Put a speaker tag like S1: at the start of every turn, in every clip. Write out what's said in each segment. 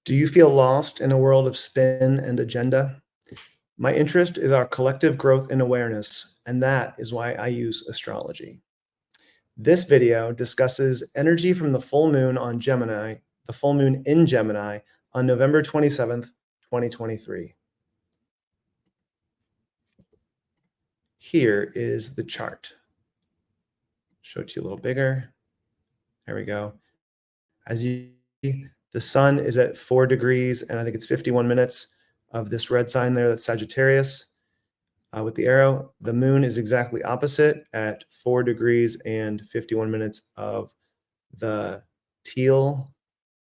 S1: Do you feel lost in a world of spin and agenda? My interest is our collective growth in awareness, and that is why I use astrology. This video discusses energy from the full moon on Gemini, the full moon in Gemini on November 27th, 2023. Here is the chart. Show it to you a little bigger. There we go. As you see, the sun is at 4 degrees, and I think it's 51 minutes of this red sign there, that's Sagittarius. With the arrow, the moon is exactly opposite at 4 degrees and 51 minutes of the teal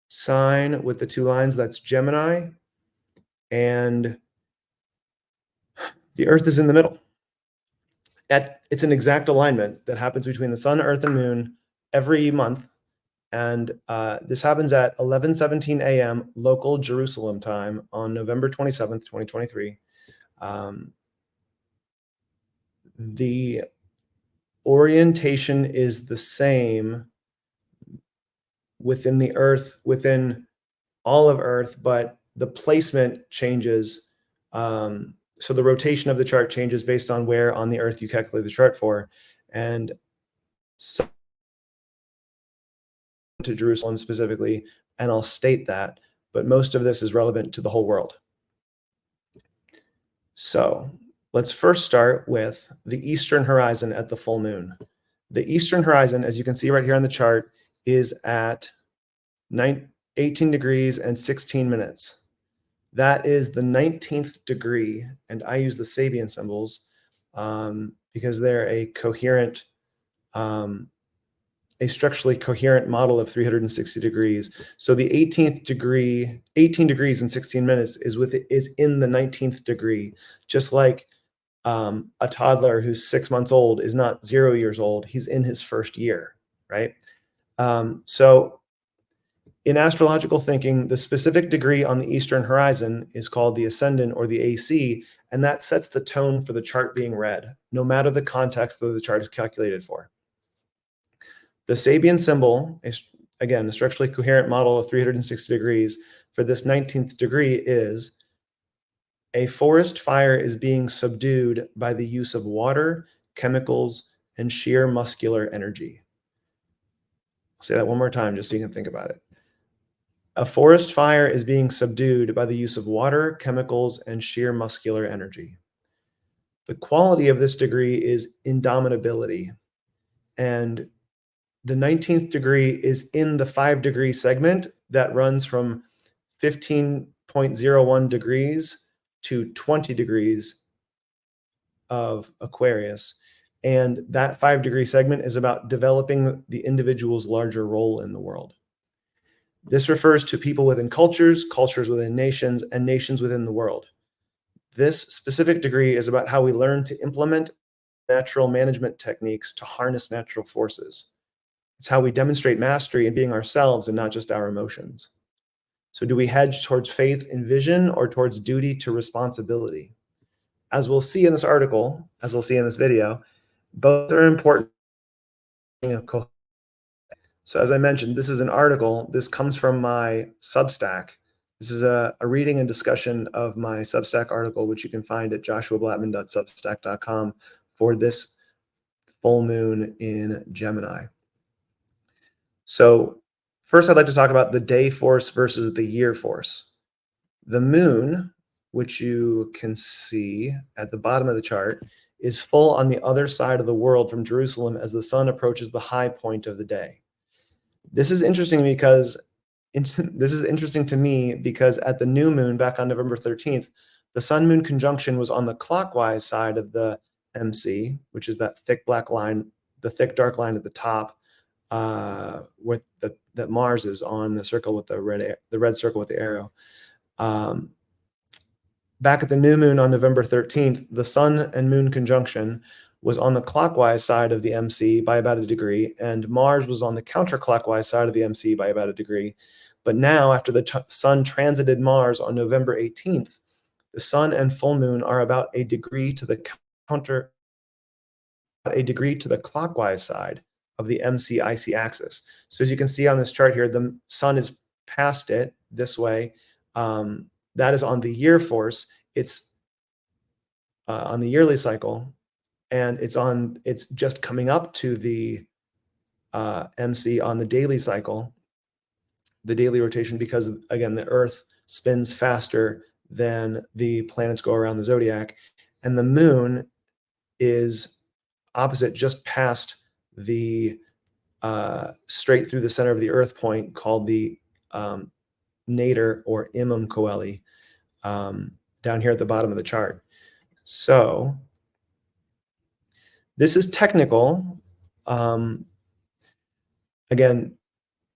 S1: sign with the two lines. That's Gemini. And the earth is in the middle. It's an exact alignment that happens between the sun, earth, and moon every month. And this happens at 11:17 a.m. local Jerusalem time on November 27th, 2023. The orientation is the same within the earth, within all of earth, but the placement changes. So the rotation of the chart changes based on where on the earth you calculate the chart for. And so to Jerusalem specifically, and I'll state that, but most of this is relevant to the whole world. So let's first start with the eastern horizon at the full moon. The eastern horizon, as you can see right here on the chart, is at 18 degrees and 16 minutes. That is the 19th degree, and I use the Sabian symbols because they're a coherent, a structurally coherent model of 360 degrees. So the 18th degree, 18 degrees and 16 minutes is in the 19th degree, just like a toddler who's 6 months old is not 0 years old. He's in his first year, right? So in astrological thinking, the specific degree on the eastern horizon is called the ascendant or the AC, and that sets the tone for the chart being read, no matter the context that the chart is calculated for. The Sabian symbol, again, a structurally coherent model of 360 degrees for this 19th degree is a forest fire is being subdued by the use of water, chemicals, and sheer muscular energy. I'll say that one more time just so you can think about it. A forest fire is being subdued by the use of water, chemicals, and sheer muscular energy. The quality of this degree is indomitability. And the 19th degree is in the 5-degree segment that runs from 15.01 degrees to 20 degrees of Aquarius. And that 5-degree segment is about developing the individual's larger role in the world. This refers to people within cultures, cultures within nations, and nations within the world. This specific degree is about how we learn to implement natural management techniques to harness natural forces. It's how we demonstrate mastery in being ourselves and not just our emotions. So do we hedge towards faith and vision or towards duty to responsibility? As we'll see in this article, as we'll see in this video, both are important. So as I mentioned, this is an article. This comes from my Substack. This is a reading and discussion of my Substack article, which you can find at joshuablattman.substack.com for this full moon in Gemini. So first, I'd like to talk about the day force versus the year force. The moon, which you can see at the bottom of the chart, is full on the other side of the world from Jerusalem as the sun approaches the high point of the day. This is interesting because at the new moon back on November 13th, the sun moon conjunction was on the clockwise side of the MC, which is that thick black line, the thick dark line at the top, that Mars is on the circle with the red circle with the arrow. Back at the new moon on November 13th, the sun and moon conjunction was on the clockwise side of the MC by about a degree, and Mars was on the counterclockwise side of the MC by about a degree. But now, after the sun transited Mars on November 18th, the sun and full moon are about a degree to the clockwise side of the MC-IC axis. So as you can see on this chart here, the sun is past it this way, That is on the year force. It's on the yearly cycle, and it's just coming up to the MC on the daily cycle, the daily rotation, because again, the Earth spins faster than the planets go around the zodiac, and the moon is opposite, just past the straight through the center of the Earth point, called the um, nadir or Imam Coeli, down here at the bottom of the chart. So this is technical. Again,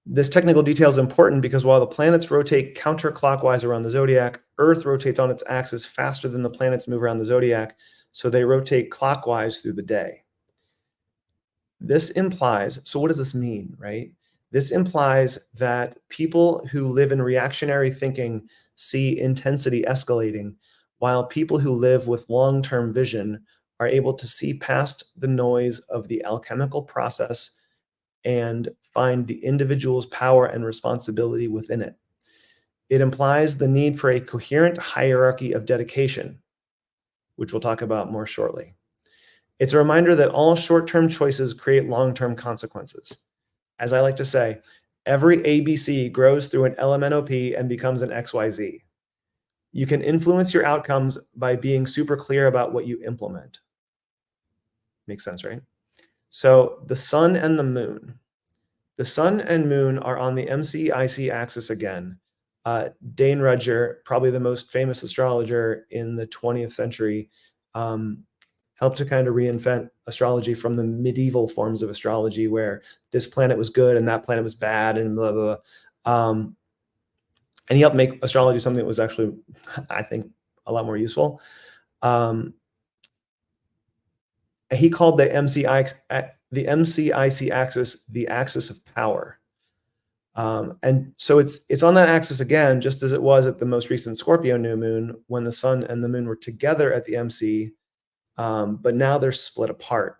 S1: this technical detail is important because while the planets rotate counterclockwise around the zodiac, Earth rotates on its axis faster than the planets move around the zodiac, so they rotate clockwise through the day. This implies, so what does this mean, right? This implies that people who live in reactionary thinking see intensity escalating, while people who live with long-term vision are able to see past the noise of the alchemical process and find the individual's power and responsibility within it. It implies the need for a coherent hierarchy of dedication, which we'll talk about more shortly. It's a reminder that all short-term choices create long-term consequences. As I like to say, every ABC grows through an LMNOP and becomes an XYZ. You can influence your outcomes by being super clear about what you implement. Makes sense, right? So the sun and the moon. The sun and moon are on the MCIC axis again. Dane Rudger, probably the most famous astrologer in the 20th century, helped to kind of reinvent astrology from the medieval forms of astrology where this planet was good and that planet was bad and blah, blah, blah. And he helped make astrology something that was actually, I think, a lot more useful. He called the MCIC axis the axis of power. And so it's on that axis again, just as it was at the most recent Scorpio new moon when the sun and the moon were together at the MC, but now they're split apart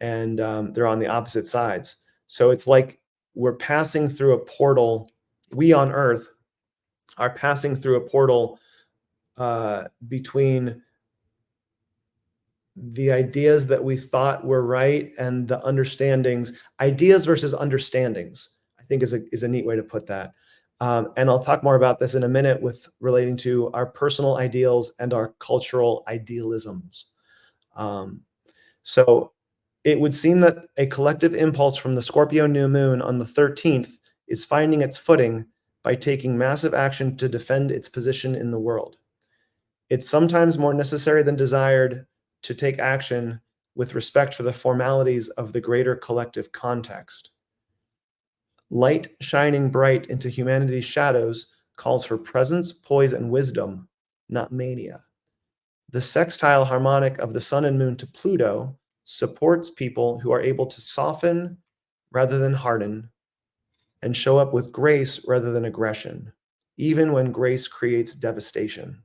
S1: and they're on the opposite sides. So it's like we're passing through a portal. We on Earth are passing through a portal between the ideas that we thought were right and the understandings. Ideas versus understandings, I think, is a neat way to put that. And I'll talk more about this in a minute with relating to our personal ideals and our cultural idealisms. So it would seem that a collective impulse from the Scorpio new moon on the 13th is finding its footing by taking massive action to defend its position in the world. It's sometimes more necessary than desired to take action with respect for the formalities of the greater collective context. Light shining bright into humanity's shadows calls for presence, poise, and wisdom, not mania. The sextile harmonic of the sun and moon to Pluto supports people who are able to soften rather than harden and show up with grace rather than aggression, even when grace creates devastation.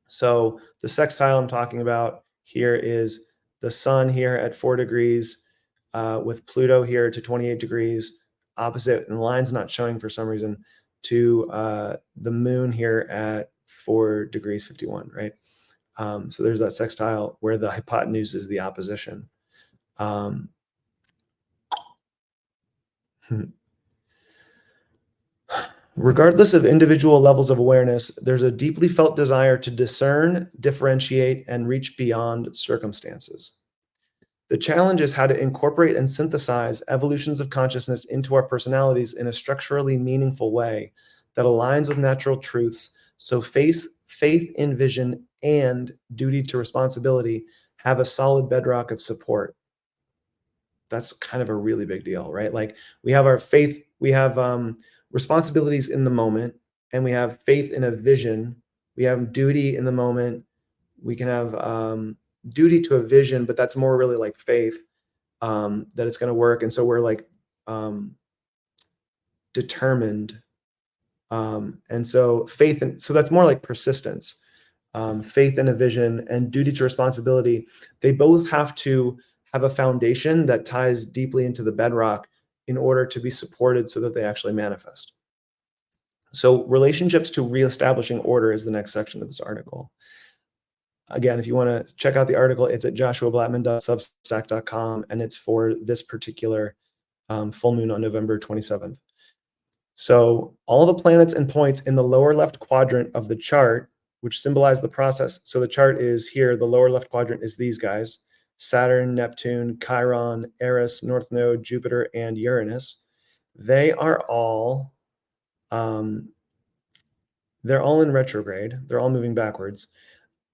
S1: So the sextile I'm talking about here is the sun here at 4 degrees with Pluto here to 28 degrees, opposite, and the line's not showing for some reason, to the moon here at 4 degrees 51, right? So there's that sextile where the hypotenuse is the opposition. Regardless of individual levels of awareness, there's a deeply felt desire to discern, differentiate, and reach beyond circumstances. The challenge is how to incorporate and synthesize evolutions of consciousness into our personalities in a structurally meaningful way that aligns with natural truths, so faith in vision and duty to responsibility have a solid bedrock of support. That's kind of a really big deal, right? Like we have our faith, we have responsibilities in the moment, and we have faith in a vision. We have duty in the moment. We can have duty to a vision, but that's more really like faith that it's going to work. And so we're like determined. And so faith, and so that's more like persistence. Faith in a vision and duty to responsibility, they both have to have a foundation that ties deeply into the bedrock in order to be supported so that they actually manifest. So relationships to reestablishing order is the next section of this article. Again, if you want to check out the article, it's at joshuablattman.substack.com, and it's for this particular full moon on November 27th. So all the planets and points in the lower left quadrant of the chart, which symbolize the process. So the chart is here. The lower left quadrant is these guys: Saturn, Neptune, Chiron, Eris, North Node, Jupiter, and Uranus. They are all they're all in retrograde. They're all moving backwards.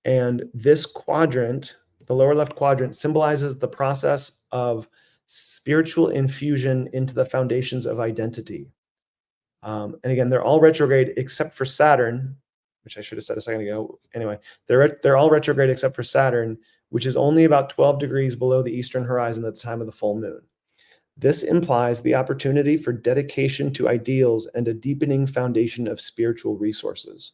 S1: And this quadrant, the lower left quadrant, symbolizes the process of spiritual infusion into the foundations of identity. And again, they're all retrograde except for Saturn, which I should have said a second ago. Anyway, they're all retrograde except for Saturn, which is only about 12 degrees below the eastern horizon at the time of the full moon. This implies the opportunity for dedication to ideals and a deepening foundation of spiritual resources.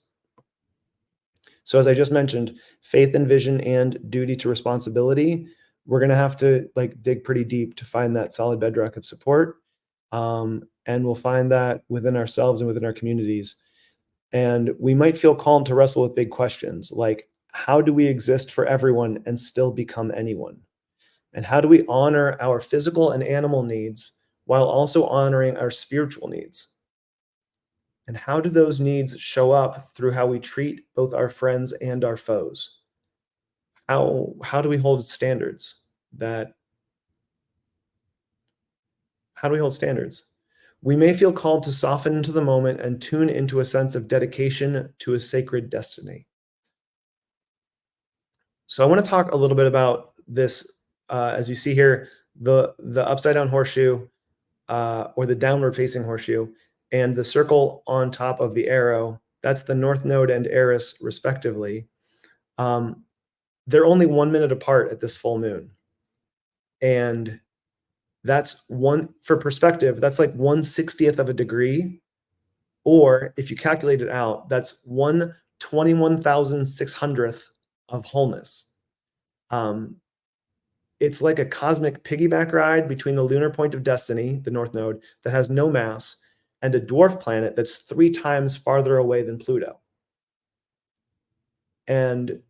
S1: So as I just mentioned, faith and vision and duty to responsibility, we're going to have to dig pretty deep to find that solid bedrock of support. And we'll find that within ourselves and within our communities. And we might feel called to wrestle with big questions like, how do we exist for everyone and still become anyone? And how do we honor our physical and animal needs while also honoring our spiritual needs? And how do those needs show up through how we treat both our friends and our foes? How do we hold standards that how do we hold standards? We may feel called to soften into the moment and tune into a sense of dedication to a sacred destiny. So I want to talk a little bit about this. As you see here, the upside down horseshoe, or the downward facing horseshoe, and the circle on top of the arrow, that's the North Node and Eris respectively. They're only 1 minute apart at this full moon. And that's for perspective, that's like 1/60th of a degree. Or if you calculate it out, that's 1/21,600th of wholeness. It's like a cosmic piggyback ride between the lunar point of destiny, the North Node, that has no mass, and a dwarf planet that's 3 times farther away than Pluto. And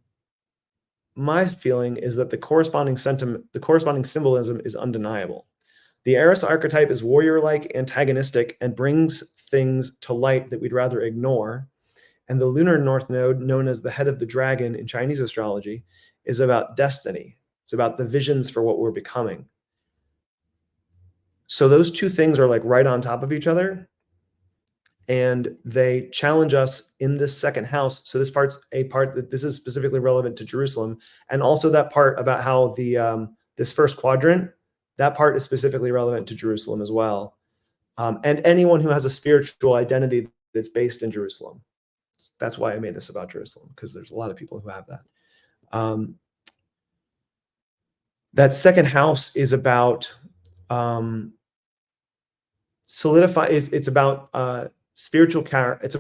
S1: my feeling is that the corresponding symbolism is undeniable. The Eris archetype is warrior-like, antagonistic, and brings things to light that we'd rather ignore. And the lunar North Node, known as the head of the dragon in Chinese astrology, is about destiny. It's about the visions for what we're becoming. So those two things are like right on top of each other, and they challenge us in this second house. So this part's a part that this is specifically relevant to Jerusalem, and also that part about how the this first quadrant, that part is specifically relevant to Jerusalem as well, and anyone who has a spiritual identity that's based in Jerusalem. That's why I made this about Jerusalem, because there's a lot of people who have that. That second house is about solidify. It's about spiritual character. It's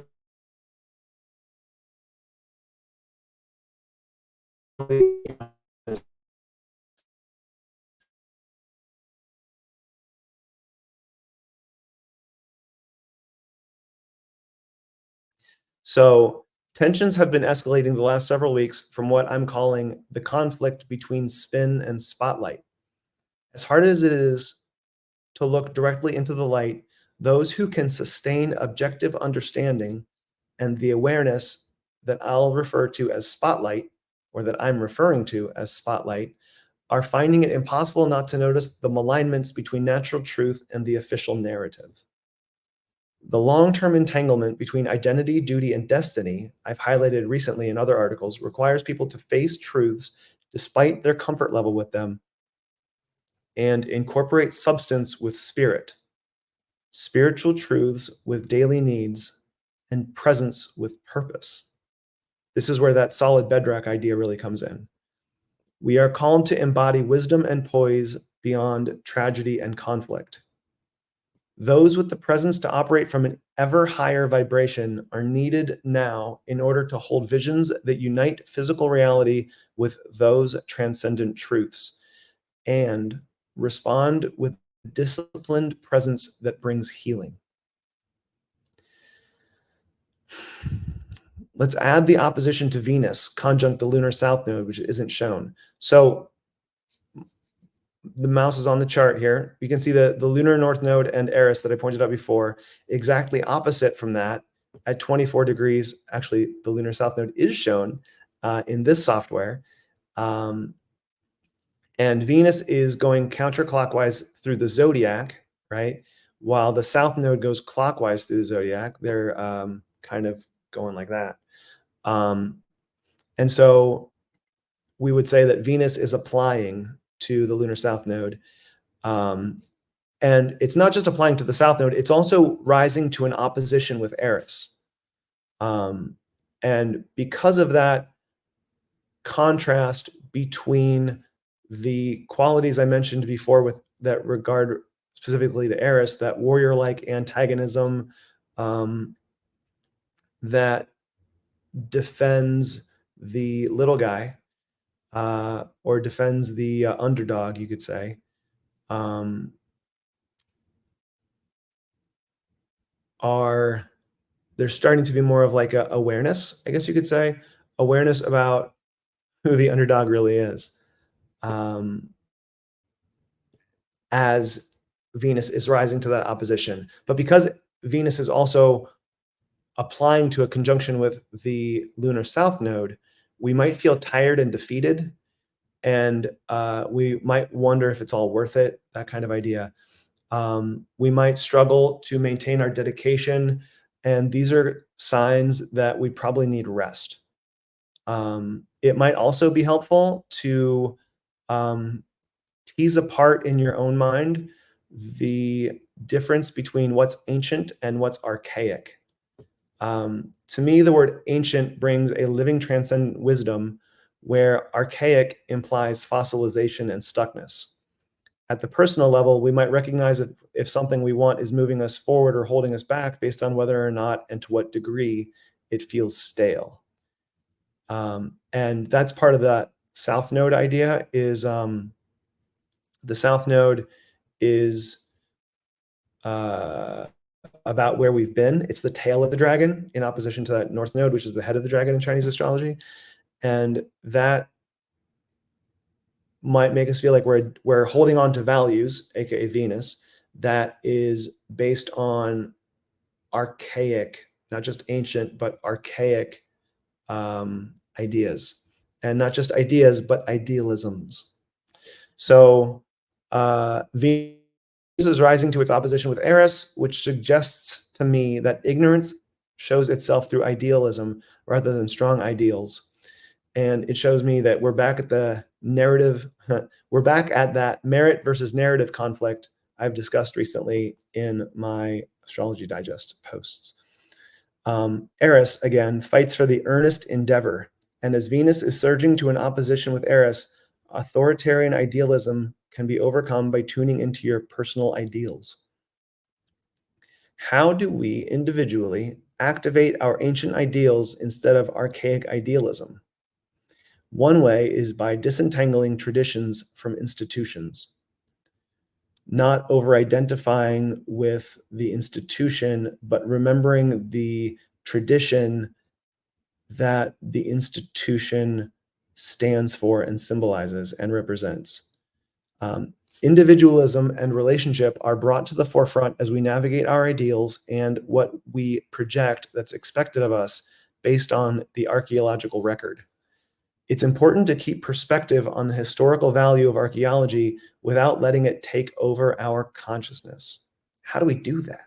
S1: so tensions have been escalating the last several weeks from what I'm calling the conflict between spin and spotlight. As hard as it is to look directly into the light, those who can sustain objective understanding and the awareness that I'll refer to as spotlight, or that I'm referring to as spotlight, are finding it impossible not to notice the malignments between natural truth and the official narrative. The long-term entanglement between identity, duty, and destiny, I've highlighted recently in other articles, requires people to face truths despite their comfort level with them and incorporate substance with spirit, spiritual truths with daily needs, and presence with purpose. This is where that solid bedrock idea really comes in. We are called to embody wisdom and poise beyond tragedy and conflict. Those with the presence to operate from an ever higher vibration are needed now in order to hold visions that unite physical reality with those transcendent truths and respond with disciplined presence that brings healing. Let's add the opposition to Venus conjunct the lunar south node, which isn't shown. So the mouse is on the chart here. You can see the lunar north node and Eris that I pointed out before, exactly opposite from that at 24 degrees. Actually, the lunar south node is shown in this software. Um, and Venus is going counterclockwise through the zodiac, right? While the south node goes clockwise through the zodiac. They're kind of going like that. Um, and so we would say that Venus is applying to the lunar south node. Um, and it's not just applying to the south node, it's also rising to an opposition with Eris. And because of that contrast between the qualities I mentioned before with that regard specifically to Eris, that warrior-like antagonism that defends the little guy, or defends the underdog, you could say, um, are there's starting to be more of like a awareness, I guess you could say, awareness about who the underdog really is, um, as Venus is rising to that opposition. But because Venus is also applying to a conjunction with the lunar south node, we might feel tired and defeated, and we might wonder if it's all worth it, that kind of idea. We might struggle to maintain our dedication, and these are signs that we probably need rest. It might also be helpful to um, tease apart in your own mind the difference between what's ancient and what's archaic. To me, the word ancient brings a living transcendent wisdom, where archaic implies fossilization and stuckness. At the personal level, we might recognize if something we want is moving us forward or holding us back based on whether or not and to what degree it feels stale. And that's part of that South Node idea is the South Node is uh, about where we've been. It's the tail of the dragon in opposition to that North Node, which is the head of the dragon in Chinese astrology. And that might make us feel like we're holding on to values, aka Venus, that is based on archaic, not just ancient, but archaic ideas, and not just ideas, but idealisms. So Venus is rising to its opposition with Eris, which suggests to me that ignorance shows itself through idealism rather than strong ideals. And it shows me that we're back at the narrative, we're back at that merit versus narrative conflict I've discussed recently in my Astrology Digest posts. Eris, again, fights for the earnest endeavor. And as Venus is surging to an opposition with Eris, authoritarian idealism can be overcome by tuning into your personal ideals. How do we individually activate our ancient ideals instead of archaic idealism? One way is by disentangling traditions from institutions, not over-identifying with the institution, but remembering the tradition that the institution stands for and symbolizes and represents. Individualism and relationship are brought to the forefront as we navigate our ideals and what we project that's expected of us based on the archaeological record. It's important to keep perspective on the historical value of archaeology without letting it take over our consciousness. How do we do that?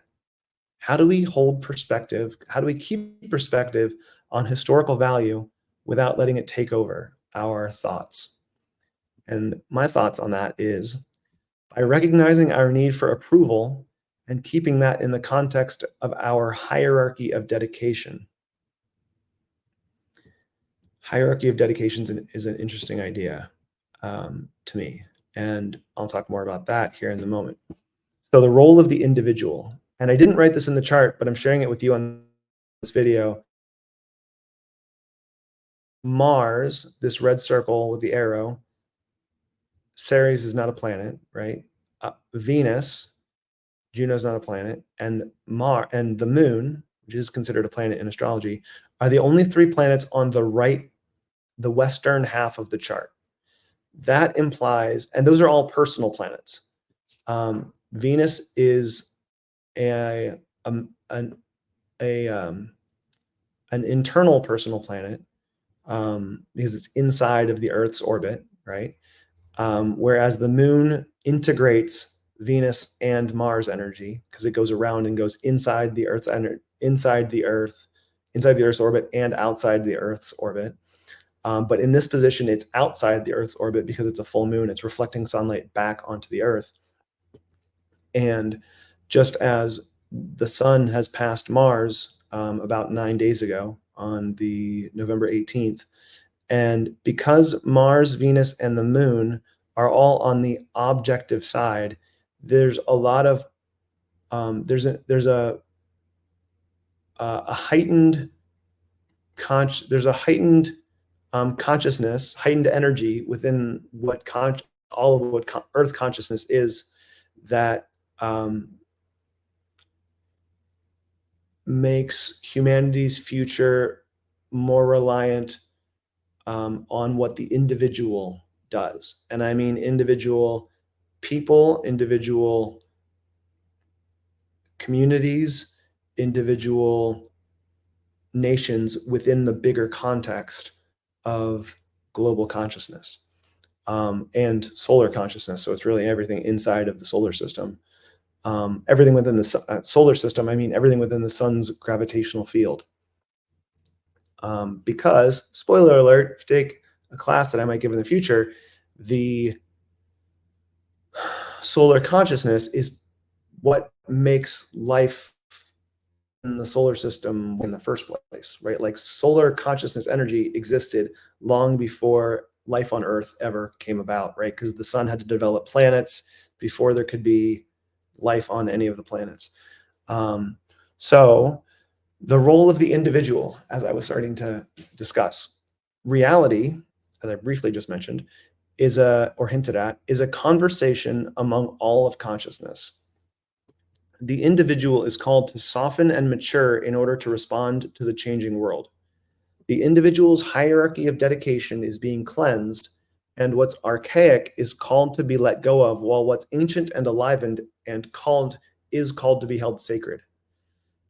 S1: How do we hold perspective? How do we keep perspective on historical value without letting it take over our thoughts? And my thoughts on that is by recognizing our need for approval and keeping that in the context of our hierarchy of dedication. Hierarchy of dedication is an interesting idea to me, and I'll talk more about that here in the moment. So the role of the individual, and I didn't write this in the chart, but I'm sharing it with you on this video. Mars, this red circle with the arrow, Ceres is not a planet, right? Venus, Juno's not a planet, and the moon, which is considered a planet in astrology, are the only 3 planets on the western half of the chart. That implies, and those are all personal planets. Venus is a um, an a an internal personal planet, because it's inside of the Earth's orbit, right? Whereas the moon integrates Venus and Mars energy because it goes around and goes inside the inside the Earth's orbit and outside the Earth's orbit. But in this position, it's outside the Earth's orbit because it's a full moon. It's reflecting sunlight back onto the Earth. And just as the sun has passed Mars about 9 days ago on the November 18th, and because Mars, Venus, and the moon are all on the objective side, there's a lot of there's a heightened consciousness, heightened energy within all of what Earth consciousness is, that makes humanity's future more reliant on what the individual does. And I mean individual people, individual communities, individual nations within the bigger context of global consciousness and solar consciousness. So it's really everything inside of the solar system. Everything within the solar system, I mean everything within the sun's gravitational field. Because, spoiler alert, if you take a class that I might give in the future, the solar consciousness is what makes life in the solar system in the first place, right? Like solar consciousness energy existed long before life on Earth ever came about, right? Because the sun had to develop planets before there could be life on any of the planets. So the role of the individual, as I was starting to discuss, reality, as I briefly just mentioned, hinted at, is a conversation among all of consciousness. The individual is called to soften and mature in order to respond to the changing world. The individual's hierarchy of dedication is being cleansed, and what's archaic is called to be let go of, while what's ancient and enlivened and is called to be held sacred.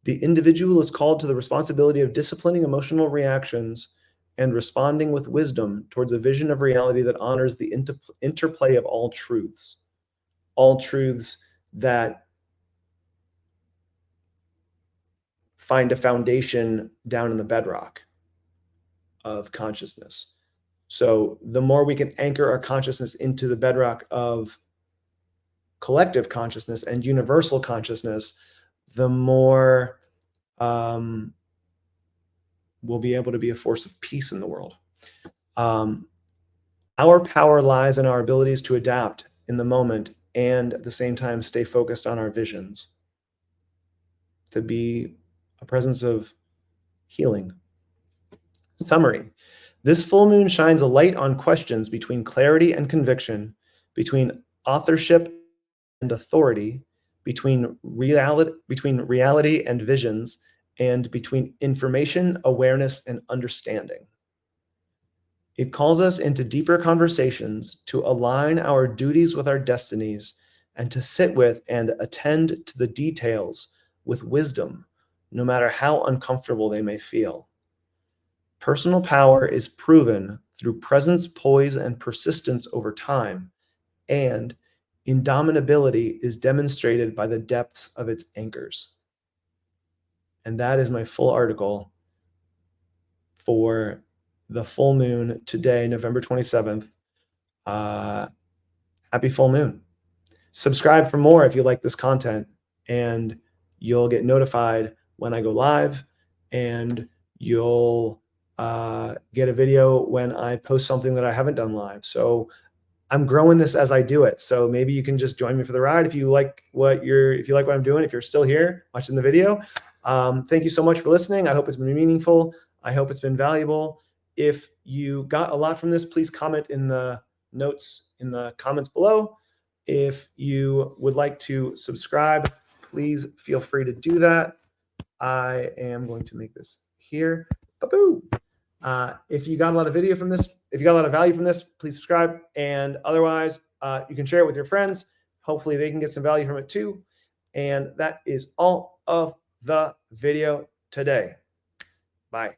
S1: The individual is called to the responsibility of disciplining emotional reactions and responding with wisdom towards a vision of reality that honors the interplay of all truths that find a foundation down in the bedrock of consciousness. So the more we can anchor our consciousness into the bedrock of collective consciousness and universal consciousness, the more we'll be able to be a force of peace in the world. Our power lies in our abilities to adapt in the moment and at the same time stay focused on our visions, to be a presence of healing. Summary. This full moon shines a light on questions between clarity and conviction, between authorship and authority, between reality and visions, and between information, awareness, and understanding. It calls us into deeper conversations to align our duties with our destinies and to sit with and attend to the details with wisdom, no matter how uncomfortable they may feel. Personal power is proven through presence, poise, and persistence over time, and indomitability is demonstrated by the depths of its anchors. And that is my full article for the full moon today, November 27th. Happy full moon. Subscribe for more if you like this content, and you'll get notified when I go live, and you'll get a video when I post something that I haven't done live. So I'm growing this as I do it. So maybe you can just join me for the ride if you like what I'm doing, if you're still here watching the video. Thank you so much for listening. I hope it's been meaningful. I hope it's been valuable. If you got a lot from this, please comment in the notes in the comments below. If you would like to subscribe, please feel free to do that. I am going to make this here. Ba-boo! If you got a lot of video from this, if you got a lot of value from this, please subscribe. And otherwise, you can share it with your friends. Hopefully they can get some value from it too. And that is all of the video today. Bye.